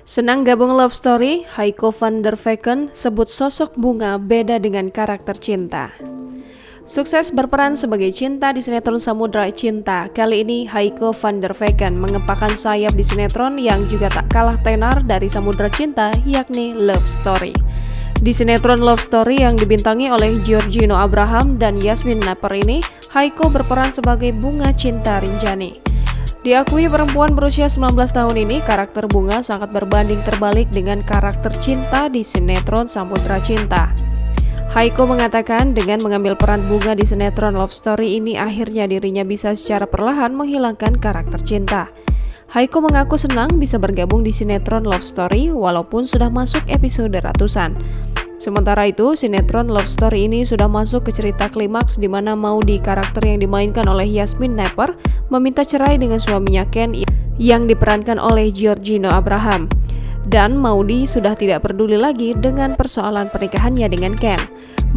Senang gabung love story, Heiko van der Vecken sebut sosok Bunga beda dengan karakter cinta. Sukses berperan sebagai Cinta di sinetron Samudra Cinta, kali ini Heiko van der Vecken mengepakkan sayap di sinetron yang juga tak kalah tenar dari Samudra Cinta, yakni Love Story. Di sinetron Love Story yang dibintangi oleh Giorgino Abraham dan Yasmin Naper ini, Heiko berperan sebagai Bunga Cinta Rinjani. Diakui perempuan berusia 19 tahun ini, karakter Bunga sangat berbanding terbalik dengan karakter Cinta di sinetron Samudra Cinta. Heiko mengatakan dengan mengambil peran Bunga di sinetron Love Story ini, akhirnya dirinya bisa secara perlahan menghilangkan karakter Cinta. Heiko mengaku senang bisa bergabung di sinetron Love Story walaupun sudah masuk episode ratusan. Sementara itu, sinetron Love Story ini sudah masuk ke cerita klimaks di mana Maudy, karakter yang dimainkan oleh Yasmin Naper, meminta cerai dengan suaminya Ken yang diperankan oleh Giorgino Abraham. Dan Maudy sudah tidak peduli lagi dengan persoalan pernikahannya dengan Ken.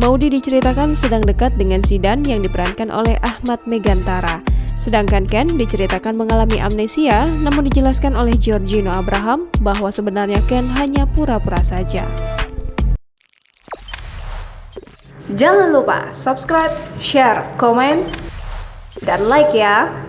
Maudy diceritakan sedang dekat dengan Zidan yang diperankan oleh Ahmad Megantara. Sedangkan Ken diceritakan mengalami amnesia, namun dijelaskan oleh Giorgino Abraham bahwa sebenarnya Ken hanya pura-pura saja. Jangan lupa subscribe, share, komen, dan like ya!